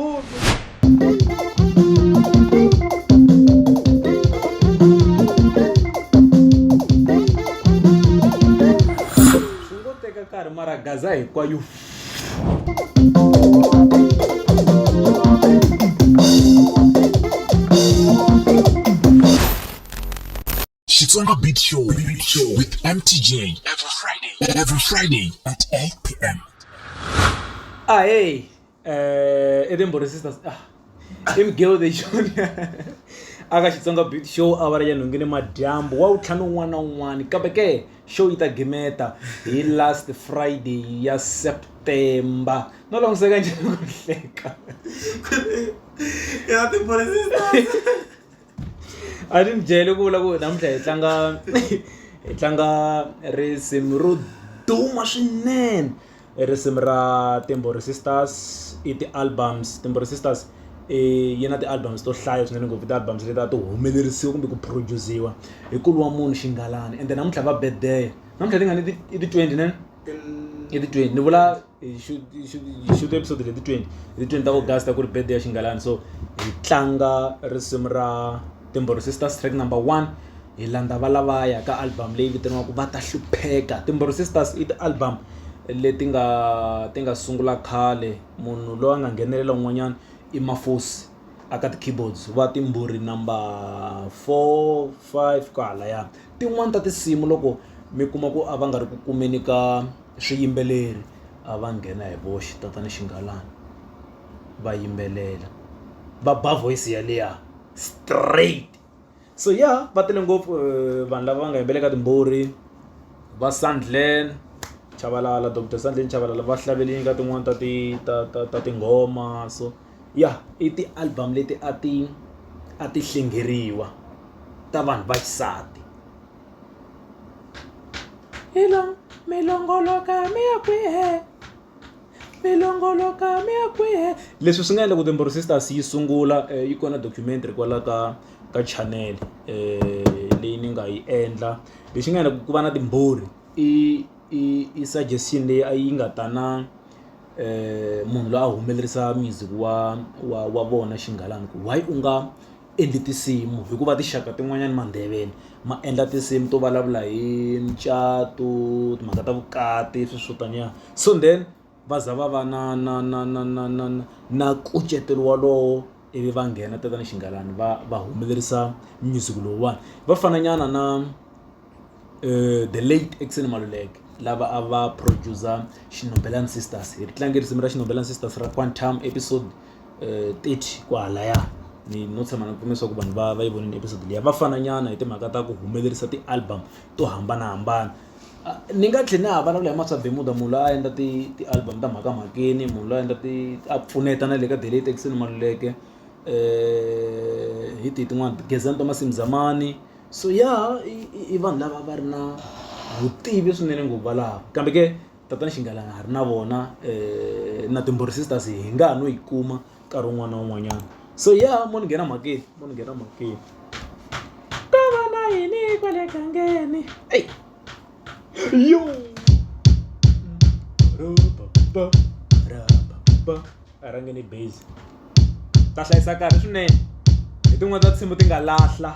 Teka nkarhi mara gaza hinkwayo. Xitsonga Beat Show with MTJ every Friday at 8 p.m. Hey, Timbhurhi sisters. Mgewu the show. Aka Xitsonga Beat Show awara ya nhungini madyambu wa utlhanu un'wana na un'wana kambe ke show yi ta gimeta hi last Friday ya September. No longiseka njani ku hleka. Ya Timbhurhi sisters. A ndzi byele ku vula ku namuntlha hi tlanga risimu ro duma swinene. Risimu ra Timbhurhi sisters i ti-albums. Timbhurhi sisters yi na ti-albums to hlaya swinene ngopfu ti-albums leti to humelerisiwa kumbe ku produce-iwa hi nkulu wa munhu Xingalani. And then namuntlha va birthday. Namuntlha ti nga ni i ti 20 ne? I ti 20. Ni vula shoot episode leti 20. Hi ti 20 ta August ku ri birthday ya Xingalani. So hi tlanga risimu ra Timbhurhi sisters track number 1 hi Landa Valavaya ka album leyi vitaniwaka Va ta hlupheka. Timbhurhi sisters i ti-album leti nga sungula khale. Munhu loyi a nga nghenelela un'wanyana i Mafosi aka ti-keyboards va Timbhurhi number 4, 5 kwalaya. Tin'wana ta tinsimu loko mi kuma ku a va nga ri ku kumeni ka swiyimbeleri a va nghena hi voxe tatana Xingalani va yimbelela va ba voice yaliya straight. So yeah, va tele ngopfu vanhu lava va nga yimbeleka Timbhurhi va Sandlen Chavalala, Dr. Sandlen Chavalala va hlavele ka tin'wana ta tinghoma. So yeah, i ti-album leti a ti hlengeriwa ta vanhu va xisati. Milongoloka mi ya kwihe, milongoloka mi ya kwihe. Leswi swi nga endla ku Timbhurhi sisters yi sungula yi kona documentary kwala ka channel leyi ni nga yi endla. Lexi nga endla ku va na Timbhurhi i suggestion leyi a yi nga ta na munhu loyi a humelerisa music wa vona Xingalani ku why u nga endli tinsimu hikuva tixaka tin'wanyana Mandebele ma endla tinsimu to vulavula hi mucato, timhaka ta vukati, swilo swo taniya. So then va za va va na nkucetelo walowo ivi va nghena tatana Xingalani va humelerisa music lowuwani. Va fananyana na the late Exen Maluleke lava a va producer Xinobelani sisters. Hi tlange risimu ra Xinobelani sisters ra Quantum episode 30 kwalaya. Ni no tshama na kumisa ku vanhu va yi vonile episode liya. Va fananyana hi timhaka ta ku humelerisa ti-album to hambanahambana. Ni nga tlhela ni ha vulavula hi Maswa Bemuda, munhu loyi a endla ti-album ta mhakamhakeni, munhu loyi a endla a pfuneta na le ka the late Exen Maluleke hi tin'wana Gezani Thomas Mzamani. So yeah, i vanhu lava va ri na vutivi swinene ngopfu valava. Kambe ke tatana Xingalani ha ri na vona na Timbhurhi sisters hi nga no yi kuma nkarhi wun'wana na wun'wanyana. So yeah, mo ni nghena mhakeni. Ka va na yini kwale gangeni. Hey yo arangeni base ta hlayisa kahle swinene hi tin'wana ta tinsimu ti nga lahla.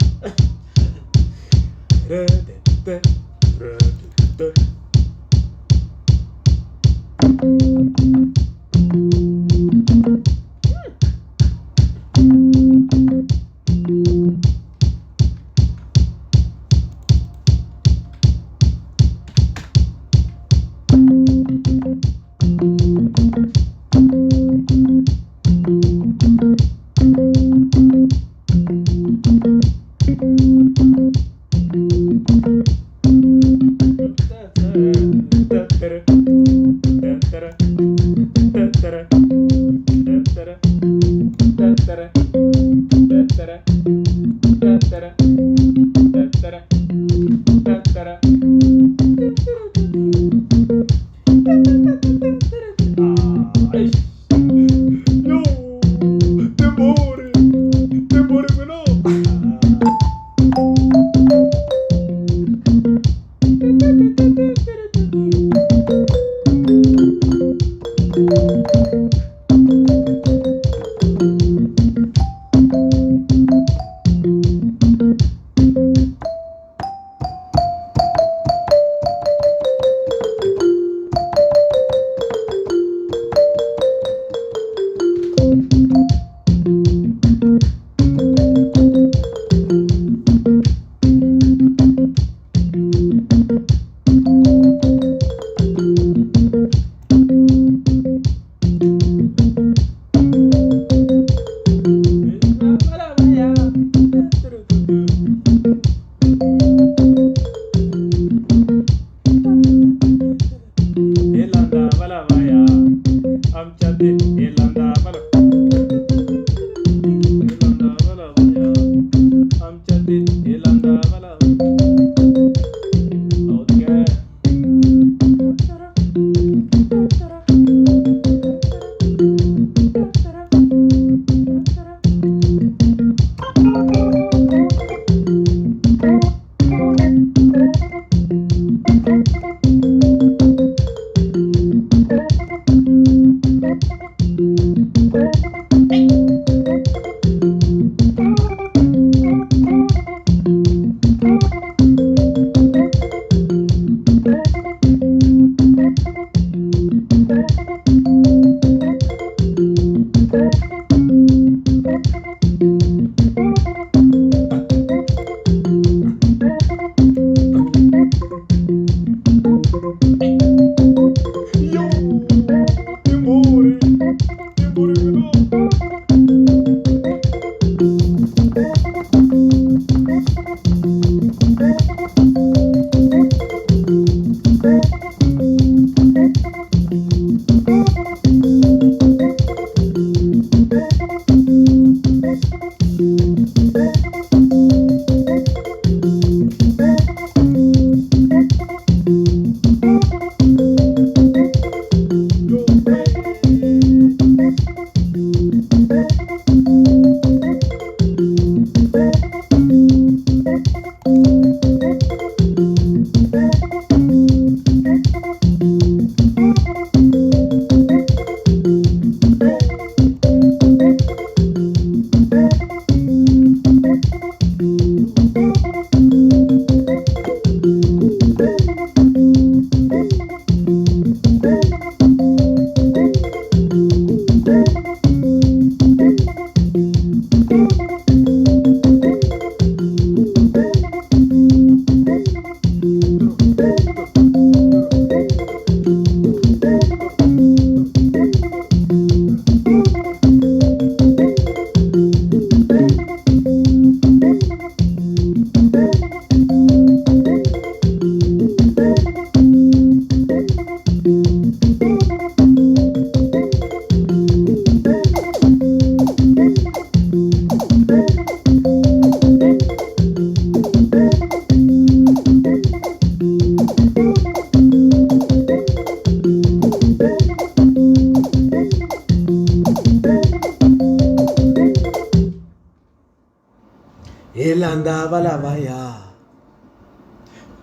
Landa Valavaya.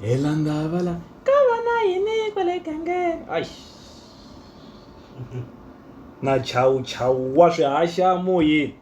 Landa Vala. Kavana yini kwale kange. Ai. Na chau chau wa swihaxa moyeni.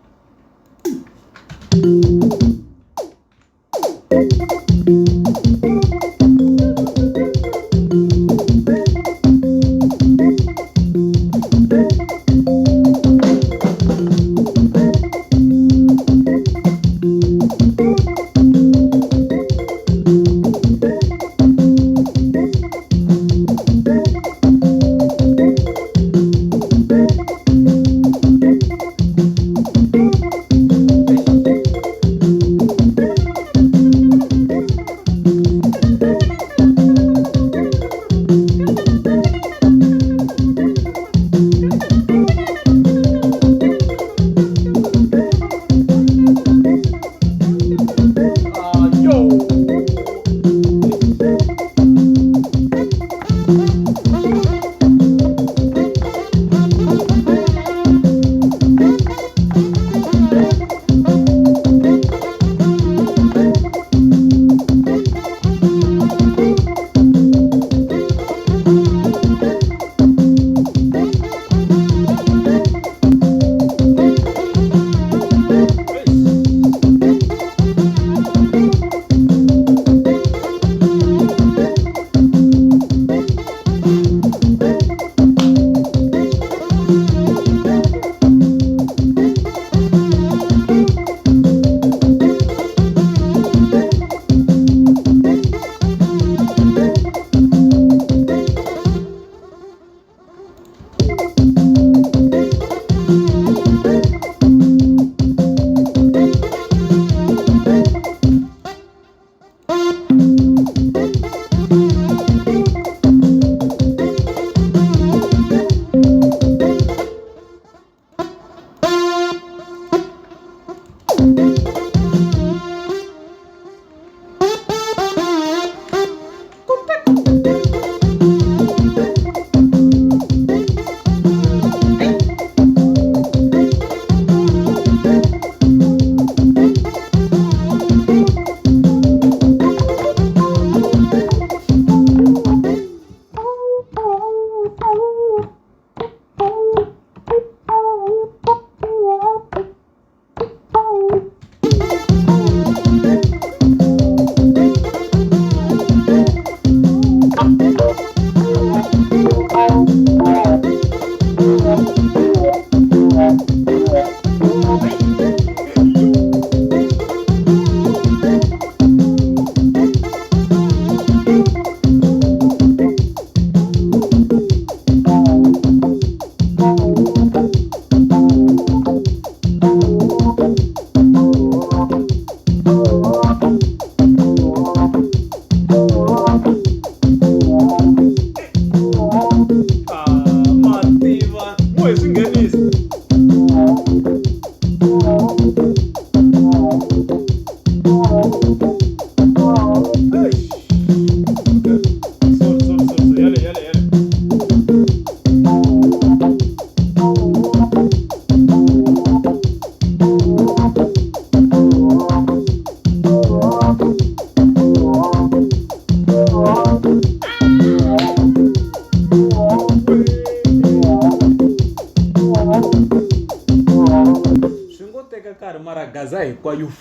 teka nkarhi mara gaza hinkwayo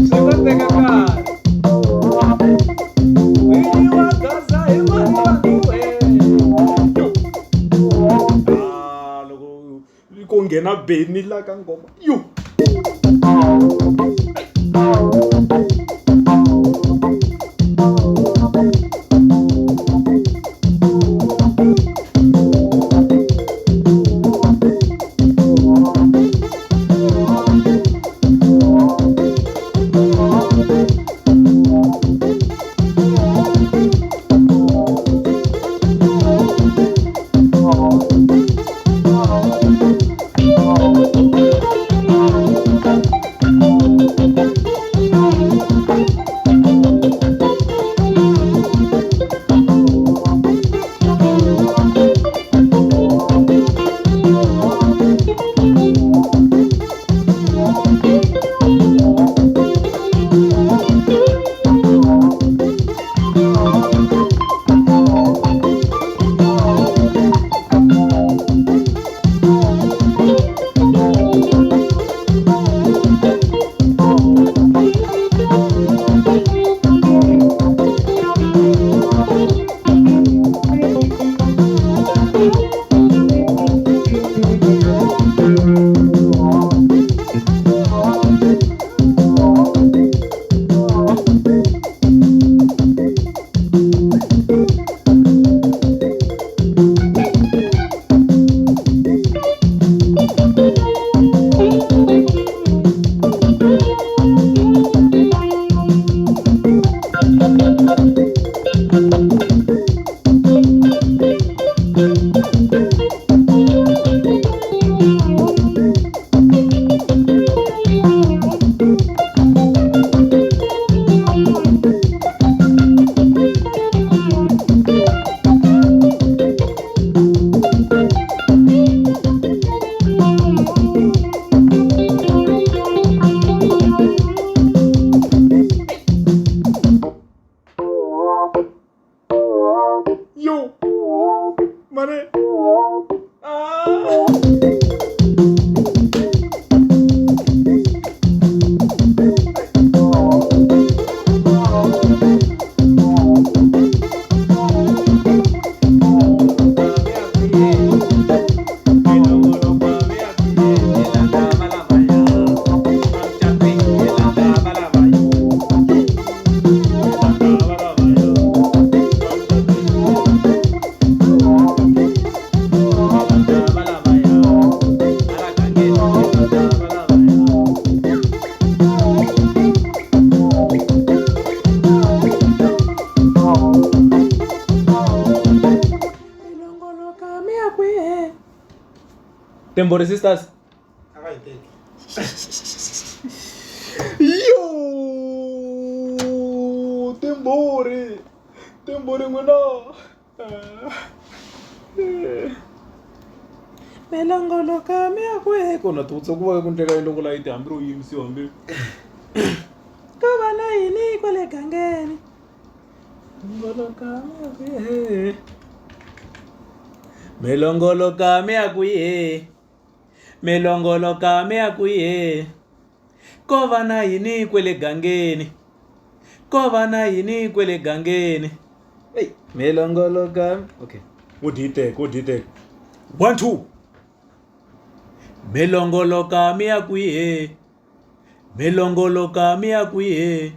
swi ngo teka nkarhi wini wa gaza hi maliwanduwe loko ko nghena beni la ka ngoma yo Timbhurhi sisters. Yo, Timbhurhi n'wina. Melongoloka mi ya kwihi kona tutsa ku va ku ndleka yini loko layiti hambi ro yimisiwa hambi ko va na yini kwale gangeni. Melongoloka mi ya kwihi. Melongoloka mi ya kwihi. Melongoloka mi ya kwihi. Ko va na yini kwale gangeni. Ko va na yini kwale gangeni. Hey, melongoloka. Okay. What do you take? 1 2. Melongoloka mi ya kwihi. Melongoloka mi ya kwihi.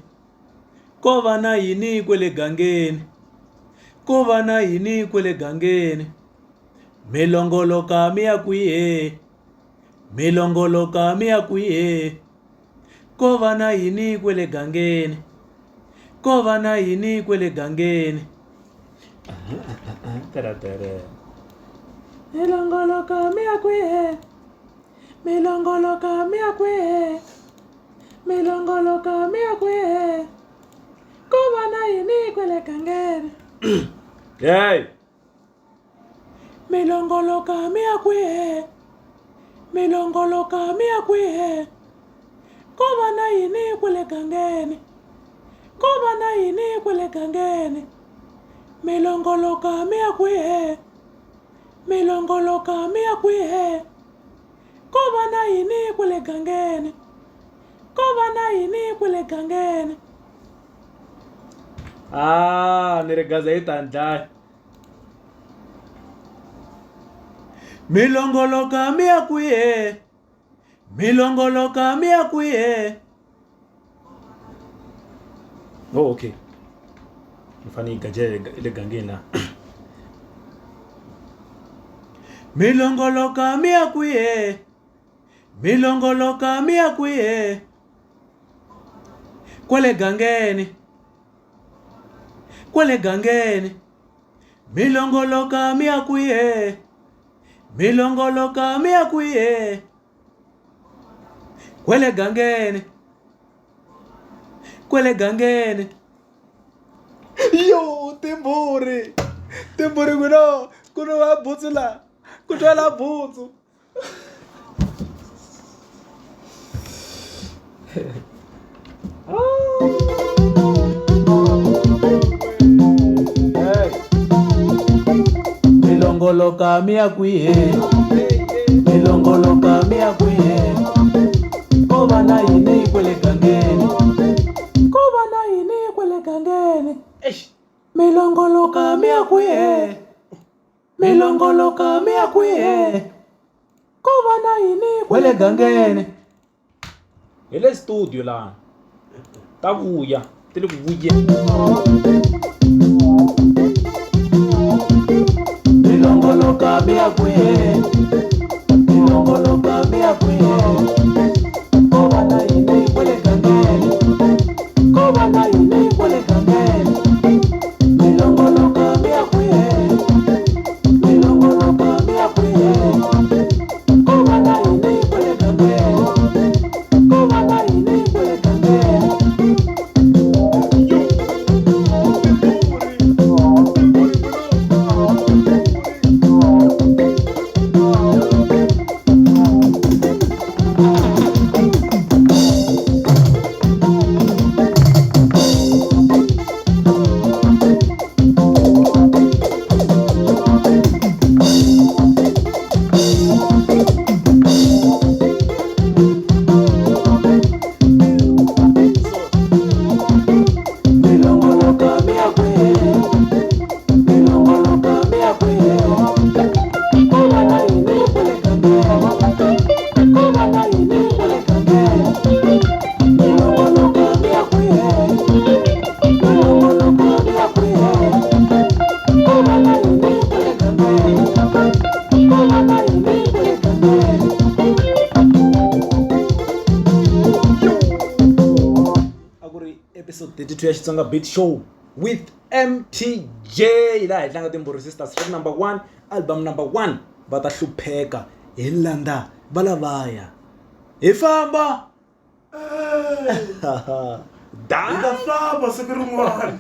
Ko va na yini kwale gangeni. Ko va na yini kwale gangeni. Melongoloka mi ya kwihi. Melongoloka mi ya kwihi. Ko va na yini kwale gangeni. Ko va na yini kwale gangeni. Melongoloka mi ya kwihi. Melongoloka mi ya kwihi. Melongoloka mi ya kwihi. Ko va na yini kwale gangeni. Hey. Melongoloka mi ya kwihi. Melongoloka mi ya kwihi. Ko va na yini kwale gangeni. Ko va na yini kwale gangeni. Melongoloka mi ya kwihi. milongoloka mia kwihe ko va na yini kwale gangeni ko va na yini kwale gangeni ni ri gaza yi ta ndlaya milongoloka mia kwihe milongoloka mia kwihe okay mfani gaje ile gangeni la milongoloka mia kwihe milongoloka mia kwihe kwale gangeni milongoloka mia kwihe milongoloka mia kwihe kwale gangeni yo Timbhurhi kuno va butsu la ku twala butsu milongoloka mia kwihe milongoloka mia kwihe ko va na yini kwale gangeni ko va na yini kwale gangeni milongoloka mia kwihe milongoloka mia kwihe ko va na yini kwale gangeni hi le studio laha ta vuya ti le ku vuyeni milongoloka mia kwihe milongoloka mia kwihe ko va na yini kwale gangeni ko va na yini kwale gangeni milongoloka mia kwihe milongoloka mia kwihe ko va na yini kwale gangeni ko va na yini kwale gangeni episode 32 ya Xitsonga Beat Show with MTJ laha hi tlanga Timbhurhi Sisters track number 1 album number 1 va ta hlupheka hi Landa Valavaya hi famba Hi ta famba siku rin'wana.